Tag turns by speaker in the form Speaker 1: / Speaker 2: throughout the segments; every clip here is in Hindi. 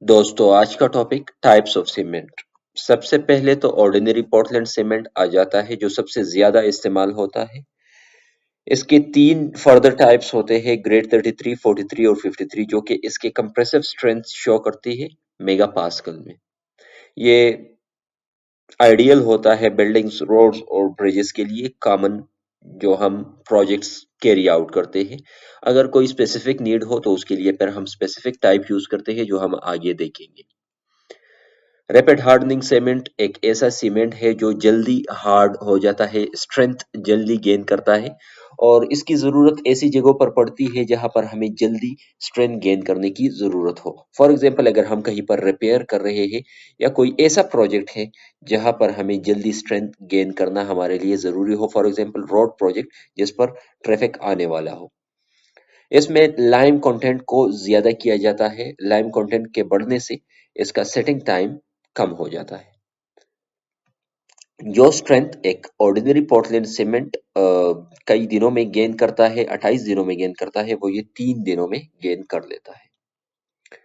Speaker 1: दोस्तों आज का टॉपिक टाइप्स ऑफ सीमेंट। सबसे पहले तो ऑर्डिनरी पोर्टलैंड सीमेंट आ जाता है जो सबसे ज्यादा इस्तेमाल होता है। इसके तीन फर्दर टाइप्स होते हैं, ग्रेड 33, 43 और 53, जो कि इसके कंप्रेसिव स्ट्रेंथ शो करती है मेगा पास्कल में। ये आइडियल होता है बिल्डिंग्स, रोड्स और ब्रिजेस के लिए कॉमन, जो हम प्रोजेक्ट्स कैरी आउट करते हैं। अगर कोई स्पेसिफिक नीड हो तो उसके लिए फिर हम स्पेसिफिक टाइप यूज करते हैं जो हम आगे देखेंगे। रैपिड हार्डनिंग सीमेंट एक ऐसा सीमेंट है जो जल्दी हार्ड हो जाता है, स्ट्रेंथ जल्दी गेन करता है और इसकी जरूरत ऐसी जगहों पर पड़ती है जहां पर हमें जल्दी स्ट्रेंथ गेन करने की जरूरत हो। फॉर एग्जांपल, अगर हम कहीं पर रिपेयर कर रहे हैं या कोई ऐसा प्रोजेक्ट है जहां पर हमें जल्दी स्ट्रेंथ गेन करना हमारे लिए जरूरी हो, फॉर एग्जांपल रोड प्रोजेक्ट जिस पर ट्रैफिक आने वाला हो। इसमें लाइम कंटेंट को ज्यादा किया जाता है। लाइम कंटेंट के बढ़ने से इसका सेटिंग टाइम कम हो जाता है। जो स्ट्रेंथ एक ऑर्डिनरी पोर्टलैंड सीमेंट कई दिनों में गेन करता है, 28 दिनों में गेन करता है, वो ये 3 दिनों में गेन कर लेता है।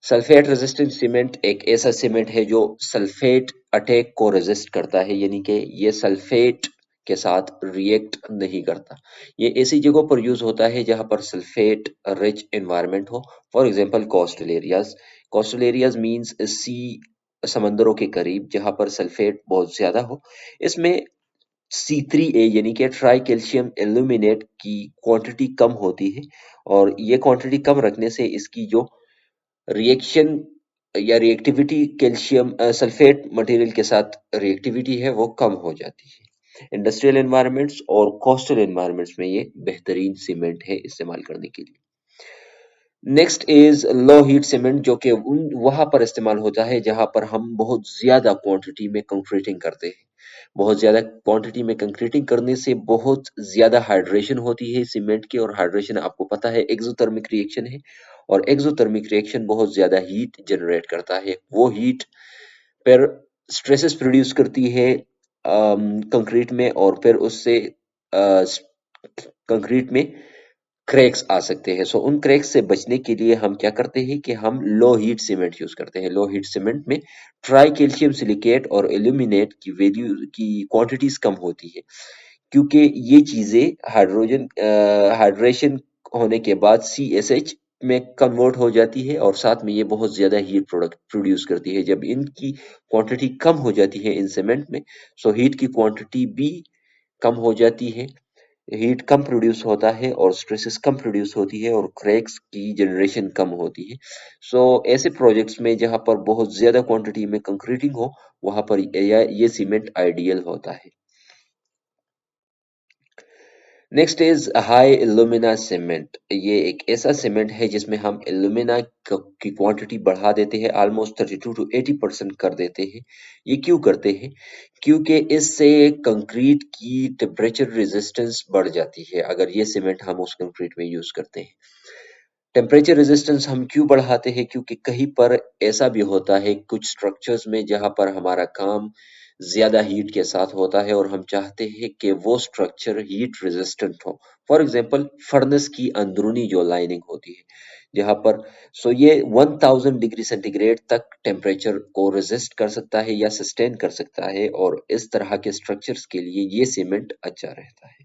Speaker 1: सल्फेट रेजिस्टेंट सीमेंट एक ऐसा सीमेंट है जो सल्फेट अटैक को रेजिस्ट करता है, यानी कि ये सल्फेट के साथ रिएक्ट नहीं करता। ये ऐसी जगहों पर यूज होता है जहां पर सल्फेट रिच एनवायरनमेंट हो। For example coastal areas. Coastal areas means sea, समंदरों के करीब जहां पर सल्फेट बहुत ज्यादा हो। इसमें C3A यानी कि ट्राई कैल्शियम एल्यूमिनेट की क्वांटिटी कम होती है और ये क्वांटिटी कम रखने से इसकी जो रिएक्शन या रिएक्टिविटी कैल्शियम सल्फेट मटेरियल के साथ रिएक्टिविटी है वो कम हो जाती है। इंडस्ट्रियल एनवायरनमेंट्स और कोस्टल एनवायरनमेंट्स में ये बेहतरीन सीमेंट है इस्तेमाल करने के लिए। Next is low heat cement, जो कि उन वहां पर इस्तेमाल होता है जहां पर हम बहुत ज्यादा क्वांटिटी में कंक्रीटिंग करते हैं। बहुत ज्यादा क्वांटिटी में कंक्रीटिंग करने से बहुत ज्यादा हाइड्रेशन होती है सीमेंट की, और हाइड्रेशन आपको पता है एक्सोथर्मिक रिएक्शन है, और एक्सोथर्मिक रिएक्शन बहुत ज्यादा हीट जनरेट करता है। वो हीट फिर स्ट्रेसेस प्रोड्यूस करती है कंक्रीट में, और फिर उससे कंक्रीट में क्रैक्स आ सकते हैं। सो उन क्रैक्स से बचने के लिए हम क्या करते हैं कि हम लो हीट सीमेंट यूज करते हैं। लो हीट सीमेंट में ट्राई कैल्शियम सिलिकेट और एल्यूमिनेट की वैल्यू की क्वांटिटीज कम होती है, क्योंकि ये चीजें हाइड्रोजन हाइड्रेशन होने के बाद CSH में कन्वर्ट हो जाती है और साथ में ये बहुत ज्यादा हीट प्रोडक्ट प्रोड्यूस करती है। जब इनकी क्वांटिटी कम हो जाती है इन सीमेंट में, सो हीट की क्वांटिटी भी कम हो जाती है, हीट कम प्रोड्यूस होता है और स्ट्रेसेस कम प्रोड्यूस होती है और क्रैक्स की जनरेशन कम होती है। सो ऐसे प्रोजेक्ट्स में जहां पर बहुत ज्यादा क्वांटिटी में कंक्रीटिंग हो, वहां पर ये सीमेंट आइडियल होता है। Next is high alumina cement. ये एक ऐसा सीमेंट है जिसमें हम एल्यूमिना की क्वांटिटी बढ़ा देते हैं, ऑलमोस्ट 32 to 80% कर देते हैं। ये क्यों करते हैं? क्योंकि इससे कंक्रीट की टेम्परेचर रेजिस्टेंस बढ़ जाती है अगर ये सीमेंट हम उस कंक्रीट में यूज करते हैं। टेम्परेचर रेजिस्टेंस हम क्यों बढ़ाते हैं? क्योंकि कहीं पर ऐसा भी होता है कुछ स्ट्रक्चर्स में जहां पर हमारा काम ज्यादा हीट के साथ होता है और हम चाहते हैं कि वो स्ट्रक्चर हीट रेजिस्टेंट हो। फॉर एग्जांपल, फर्नेस की अंदरूनी जो लाइनिंग होती है जहां पर, सो ये 1000 डिग्री सेंटीग्रेड तक टेम्परेचर को रेजिस्ट कर सकता है या सस्टेन कर सकता है, और इस तरह के स्ट्रक्चर्स के लिए ये सीमेंट अच्छा रहता है।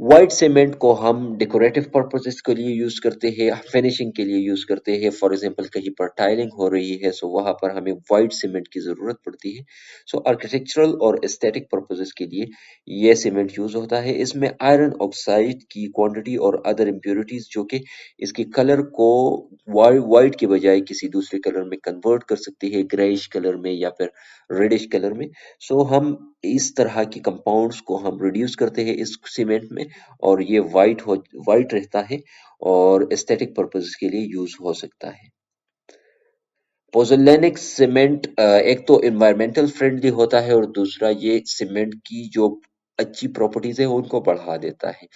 Speaker 1: व्हाइट सीमेंट को हम डेकोरेटिव पर्पसेस के लिए यूज करते हैं, फिनिशिंग के लिए यूज करते हैं। फॉर एग्जांपल, कहीं पर टाइलिंग हो रही है सो वहां पर हमें व्हाइट सीमेंट की जरूरत पड़ती है। सो आर्किटेक्चरल और एस्थेटिक पर्पसेस के लिए ये सीमेंट यूज होता है। इसमें आयरन ऑक्साइड की क्वांटिटी और अदर इम्प्योरिटीज जो कि इसके कलर को व्हाइट के बजाय किसी दूसरे कलर में कन्वर्ट कर सकती है, ग्रेइश कलर में या फिर रेडिश कलर में। सो हम इस तरह की कंपाउंड्स को हम रिड्यूस करते हैं इस सीमेंट में, और ये वाइट रहता है और एस्थेटिक पर्पस के लिए यूज हो सकता है। पोजोलैनिक सीमेंट एक तो एनवायरमेंटल फ्रेंडली होता है और दूसरा ये सीमेंट की जो अच्छी प्रॉपर्टीज है उनको बढ़ा देता है।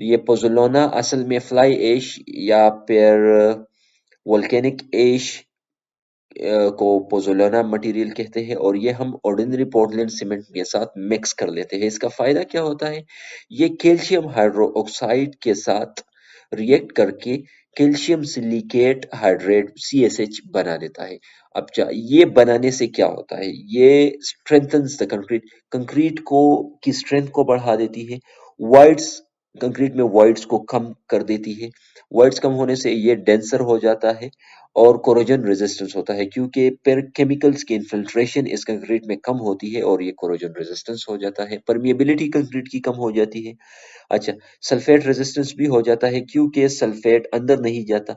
Speaker 1: ये पोजोलोना असल में फ्लाई ऐश या फिर वोल्केनिक ऐश को पोज़ोलाना मटेरियल कहते हैं, और ये हम ऑर्डिनरी पोर्टलैंड सीमेंट के साथ मिक्स कर लेते हैं। इसका फायदा क्या होता है? ये कैल्शियम हाइड्रोक्साइड के साथ रिएक्ट करके कैल्शियम सिलिकेट हाइड्रेट CSH बना देता है। अब ये बनाने से क्या होता है, ये स्ट्रेंथन्स द कंक्रीट, कंक्रीट को की स्ट्रेंथ को बढ़ा देती है। वॉइड्स, कंक्रीट में वॉइड्स को कम कर देती है। वॉइड्स कम होने से ये डेंसर हो जाता है और कोरोजन रेजिस्टेंस होता है, क्योंकि पर केमिकल्स की इन्फिल्ट्रेशन इस कंक्रीट में कम होती है और ये कोरोजन रेजिस्टेंस हो जाता है। परमिएबिलिटी कंक्रीट की कम हो जाती है। अच्छा, सल्फेट रेजिस्टेंस भी हो जाता है क्योंकि सल्फेट अंदर नहीं जाता,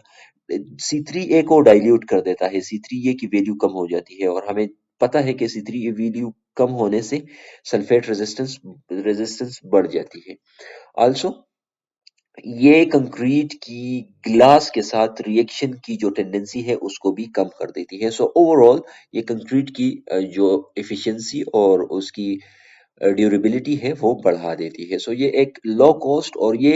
Speaker 1: C3A को डाइल्यूट कर देता है, C3A की वैल्यू कम हो जाती है और हमें पता है कि C3A वैल्यू कम होने से सल्फेट रेजिस्टेंस रेजिस्टेंस बढ़ जाती है। आल्सो ये कंक्रीट की ग्लास के साथ रिएक्शन की जो टेंडेंसी है उसको भी कम कर देती है। सो ओवरऑल ये कंक्रीट की जो एफिशिएंसी और उसकी ड्यूरेबिलिटी है वो बढ़ा देती है। सो ये एक लो कॉस्ट और ये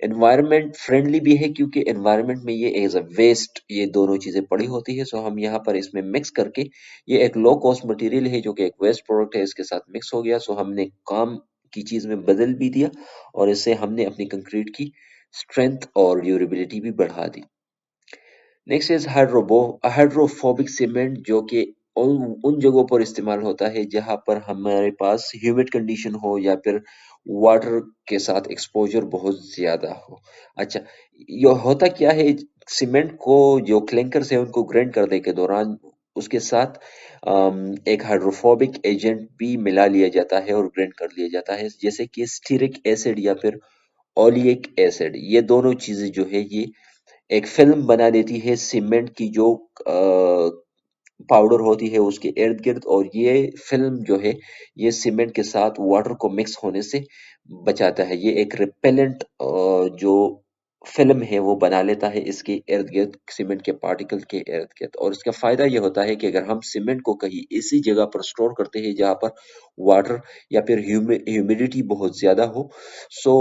Speaker 1: एनवायरनमेंट फ्रेंडली भी है, क्योंकि एनवायरनमेंट में ये एज अ वेस्ट ये दोनों चीजें पड़ी होती है। सो हम यहाँ पर इसमें मिक्स करके, ये एक लो कॉस्ट मटेरियल है जो कि एक वेस्ट प्रोडक्ट है, इसके साथ मिक्स हो गया। सो हमने काम की चीज में बदल भी दिया और इससे हमने अपनी कंक्रीट की स्ट्रेंथ और ड्यूरेबिलिटी भी बढ़ा दी। नेक्स्ट इज हाइड्रोफोबिक सीमेंट, जो कि उन जगहों पर इस्तेमाल होता है जहां पर हमारे पास ह्यूमिड कंडीशन हो या फिर वाटर के साथ एक्सपोजर बहुत ज्यादा हो। अच्छा, ये होता क्या है, सीमेंट को जो क्लिंकर से उनको ग्राइंड करने के दौरान उसके साथ एक हाइड्रोफोबिक एजेंट भी मिला लिया जाता है और ग्राइंड कर लिया जाता है, जैसे कि स्टीरिक एसिड या फिर ओलियक एसिड। ये दोनों चीजें जो है ये एक फिल्म बना देती है सीमेंट की, जो पाउडर होती है उसके इर्द गिर्द, और ये फिल्म जो है ये सीमेंट के साथ वाटर को मिक्स होने से बचाता है। ये एक रिपेलेंट जो फिल्म है वो बना लेता है इसके इर्द गिर्द, सीमेंट के पार्टिकल के इर्द गिर्द। और इसका फायदा ये होता है कि अगर हम सीमेंट को कहीं ऐसी जगह पर स्टोर करते हैं जहां पर वाटर या फिर ह्यूमिडिटी बहुत ज्यादा हो, सो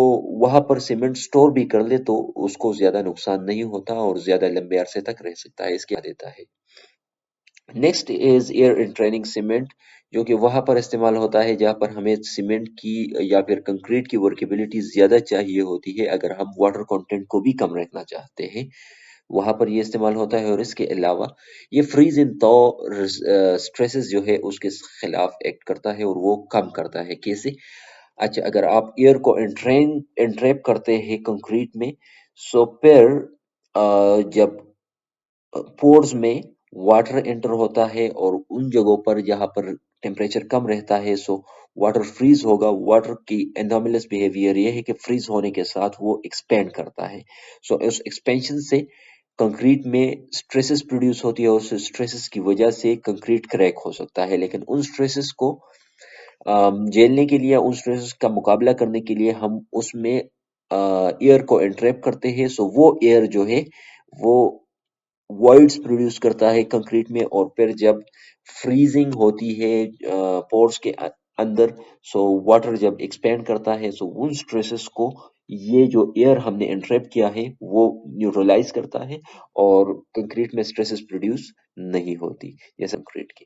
Speaker 1: वहां पर सीमेंट स्टोर भी कर ले तो उसको ज्यादा नुकसान नहीं होता और ज्यादा लंबे अरसे तक रह सकता है, इसके देता है। Next is air entraining cement, जो कि वहां पर इस्तेमाल होता है जहां पर हमें सीमेंट की या फिर कंक्रीट की वर्केबिलिटी ज्यादा चाहिए होती है, अगर हम वाटर कंटेंट को भी कम रखना चाहते हैं, वहां पर ये इस्तेमाल होता है। और इसके अलावा ये फ्रीज इन तो स्ट्रेसेस जो है उसके खिलाफ एक्ट करता है और वो कम करता है। कैसे? अच्छा, अगर आप एयर को एंट्रैप करते हैं कंक्रीट में, सो फिर जब पोर्स में वाटर एंटर होता है और उन जगहों पर जहां पर टेम्परेचर कम रहता है, सो वाटर फ्रीज होगा। वाटर की एनोमलस बिहेवियर ये है कि फ्रीज होने के साथ वो एक्सपेंड करता है। सो उस एक्सपेंशन से कंक्रीट में स्ट्रेसेस प्रोड्यूस होती है और उस स्ट्रेसेस की वजह से कंक्रीट क्रैक हो सकता है। लेकिन उन स्ट्रेसेस को झेलने के लिए, उन स्ट्रेसेस का मुकाबला करने के लिए हम उसमें एयर को एंट्रैप करते हैं। सो वो एयर जो है वो वॉइड्स प्रोड्यूस करता है कंक्रीट में, और फिर जब फ्रीजिंग होती है पोर्स के अंदर, सो वाटर जब एक्सपेंड करता है, सो उन स्ट्रेसेस को ये जो एयर हमने एंट्रैप किया है वो न्यूट्रलाइज करता है और कंक्रीट में स्ट्रेसेस प्रोड्यूस नहीं होती जैसे कंक्रीट की।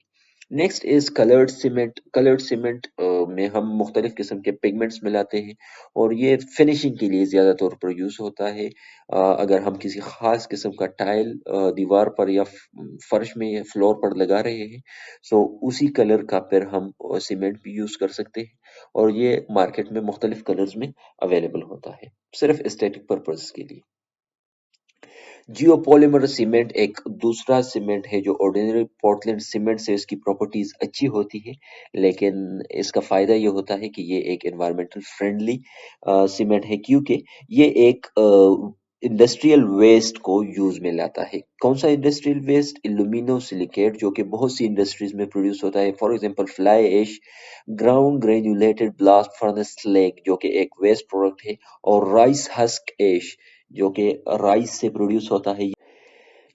Speaker 1: Next is coloured cement. Coloured cement में हम मुख्तलिफ किस्म के पिगमेंट्स मिलाते हैं और ये फिनिशिंग के लिए ज़्यादा तौर पर यूज़ होता है। अगर हम किसी ख़ास किस्म का टाइल दीवार पर या फर्श में या फ्लोर पर लगा रहे हैं, सो उसी कलर का फिर हम सीमेंट भी यूज़ कर सकते हैं और ये मार्केट में मुख्तलिफ कलर्स में अवेलेबल होता है, सिर्फ एस्थेटिक पर्पज़ के लिए। जियोपॉलिमर सीमेंट एक दूसरा सीमेंट है जो ऑर्डिनरी पोर्टलैंड सीमेंट से इसकी प्रॉपर्टीज अच्छी होती है, लेकिन इसका फायदा ये होता है कि ये एक एनवायरमेंटल फ्रेंडली सीमेंट है, क्योंकि ये एक इंडस्ट्रियल वेस्ट को यूज में लाता है। कौन सा इंडस्ट्रियल वेस्ट? एल्यूमिनो सिलिकेट, जो कि बहुत सी इंडस्ट्रीज में प्रोड्यूस होता है। For example fly ash, ground granulated blast furnace slag, जो कि एक वेस्ट प्रोडक्ट है, और राइस हस्क ऐश, जो कि राइस से प्रोड्यूस होता है।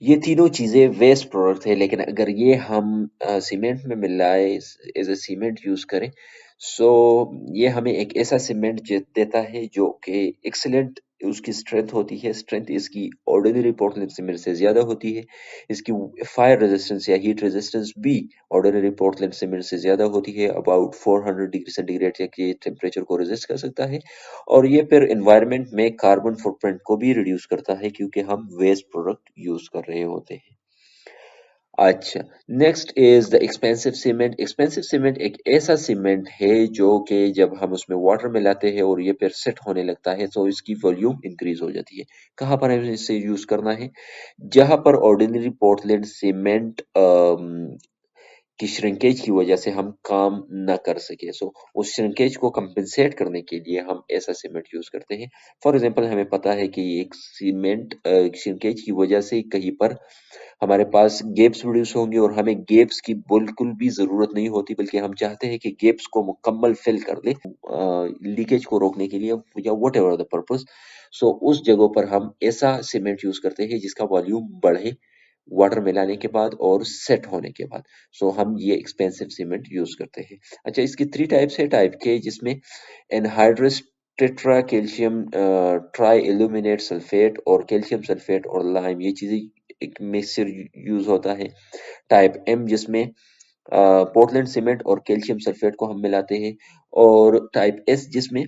Speaker 1: ये तीनों चीजें वेस्ट प्रोडक्ट है, लेकिन अगर ये हम सीमेंट में मिलाए, एज ए सीमेंट यूज करें, सो ये हमें एक ऐसा सीमेंट देता है जो कि एक्सीलेंट उसकी स्ट्रेंथ होती है, स्ट्रेंथ इसकी ऑर्डिनरी पोर्टलैंड सीमेंट से ज़्यादा होती है। इसकी फायर रेजिस्टेंस या हीट रेजिस्टेंस भी ऑर्डिनरी पोर्टलैंड सीमेंट से ज़्यादा होती है, अबाउट 400 डिग्री सेंटीग्रेड तक ये टेम्परेचर को रेजिस्ट कर सकता है। और ये फिर एनवायरनमेंट में कार्बन फुटप्रिंट को भी रिड्यूस करता है क्योंकि हम वेस्ट प्रोडक्ट यूज़ कर रहे होते हैं। अच्छा, next is the expensive cement. Expensive cement एक ऐसा सीमेंट है जो कि जब हम उसमें वाटर मिलाते हैं और ये फिर सेट होने लगता है तो इसकी वॉल्यूम इंक्रीज हो जाती है। कहाँ पर हमें इसे यूज करना है? जहां पर ऑर्डिनरी पोर्टलैंड सीमेंट की श्रिंकेज की वजह से हम काम न कर सके, सो उस श्रिंकेज को कंपेंसेट करने के लिए हम ऐसा सीमेंट यूज करते हैं। फॉर एग्जांपल हमें पता है कि एक सीमेंट श्रिंकेज की वजह से कहीं पर हमारे पास गेप्स प्रोड्यूस होंगे और हमें गेप्स की बिल्कुल भी जरूरत नहीं होती, बल्कि हम चाहते हैं कि गेप्स को मुकम्मल फिल कर दे लीकेज को रोकने के लिए या वट एवर द पर्पज। सो उस जगह पर हम ऐसा सीमेंट यूज करते हैं जिसका वॉल्यूम बढ़े वाटर मिलाने के बाद और सेट होने के बाद। सो हम ये एक्सपेंसिव सीमेंट यूज करते हैं। अच्छा, इसकी 3 टाइप्स है। टाइप के जिसमें anhydrous tetra calcium try illuminate sulphate और कैल्शियम सल्फेट और लाइम, ये चीजें एक मिक्सचर यूज होता है। टाइप एम जिसमें पोर्टलैंड सीमेंट और कैल्शियम सल्फेट को हम मिलाते हैं। और टाइप एस जिसमें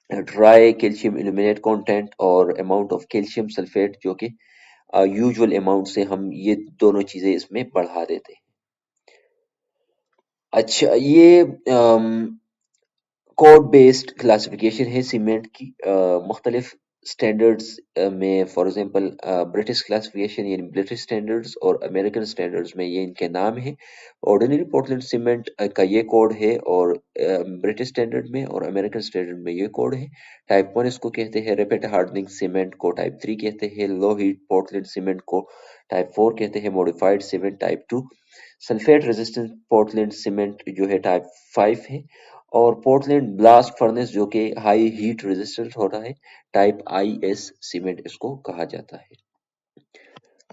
Speaker 1: ड्राई कैल्शियम इल्यूमिनेट कंटेंट और अमाउंट ऑफ कैल्शियम सल्फेट जो कि यूजुअल अमाउंट से हम ये दोनों चीजें इसमें बढ़ा देते हैं। अच्छा, ये कोड बेस्ड क्लासिफिकेशन है सीमेंट की मुख्तलिफ स्टैंडर्ड्स में। फॉर एग्जांपल ब्रिटिश क्लासिफिकेशन यानी ब्रिटिश स्टैंडर्ड्स और अमेरिकन स्टैंडर्ड्स में ये इनके नाम है। ऑर्डिनरी पोर्टलैंड सीमेंट का ये कोड है और ब्रिटिश स्टैंडर्ड में और अमेरिकन स्टैंडर्ड में ये कोड है। टाइप 1 इसको कहते हैं रैपिड हार्डनिंग सीमेंट को, टाइप 3 कहते हैं लो हीट पोर्टलैंड सीमेंट को, टाइप 4 कहते हैं modified cement, type 2 sulphate resistant Portland cement जो है टाइप 5 है, और पोर्टलैंड ब्लास्ट फर्नेस जो कि हाई हीट रेजिस्टेंट होता है, टाइप आई एस सीमेंट इसको कहा जाता है।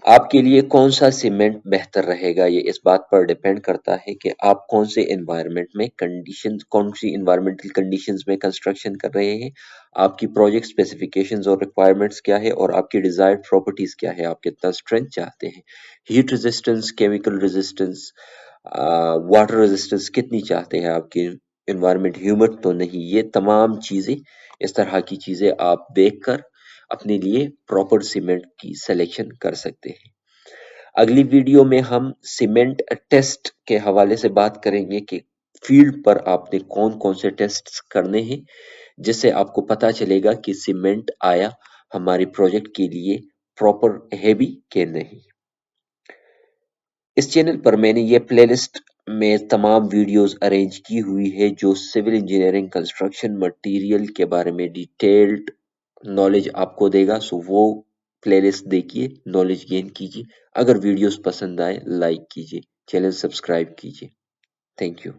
Speaker 1: आपके लिए कौन सा सीमेंट बेहतर रहेगा ये इस बात पर डिपेंड करता है कि आप कौन से एनवायरनमेंट में कंडीशन, कौन सी एनवायरमेंटल कंडीशंस में कंस्ट्रक्शन कर रहे हैं, आपकी प्रोजेक्ट स्पेसिफिकेशंस और रिक्वायरमेंट्स क्या है और आपकी डिजायर्ड प्रॉपर्टीज क्या है, आप कितना स्ट्रेंथ चाहते हैं, heat resistance, chemical resistance, water resistance कितनी चाहते हैं, आपकी एनवायरनमेंट ह्यूमिड तो नहीं, ये तमाम चीजें, इस तरह की चीजें आप देखकर अपने लिए प्रॉपर सीमेंट की सिलेक्शन कर सकते हैं। अगली वीडियो में हम सीमेंट टेस्ट के हवाले से बात करेंगे कि फील्ड पर आपने कौन कौन से टेस्ट करने हैं, जिससे आपको पता चलेगा कि सीमेंट आया हमारी प्रोजेक्ट के लिए प्रॉपर है भी कि नहीं। इस चैनल पर मैंने ये प्लेलिस्ट में तमाम वीडियोस अरेंज की हुई है जो सिविल इंजीनियरिंग कंस्ट्रक्शन मटेरियल के बारे में डिटेल्ड नॉलेज आपको देगा। सो वो प्लेलिस्ट देखिए, नॉलेज गेन कीजिए। अगर वीडियोस पसंद आए लाइक कीजिए, चैनल सब्सक्राइब कीजिए। Thank you.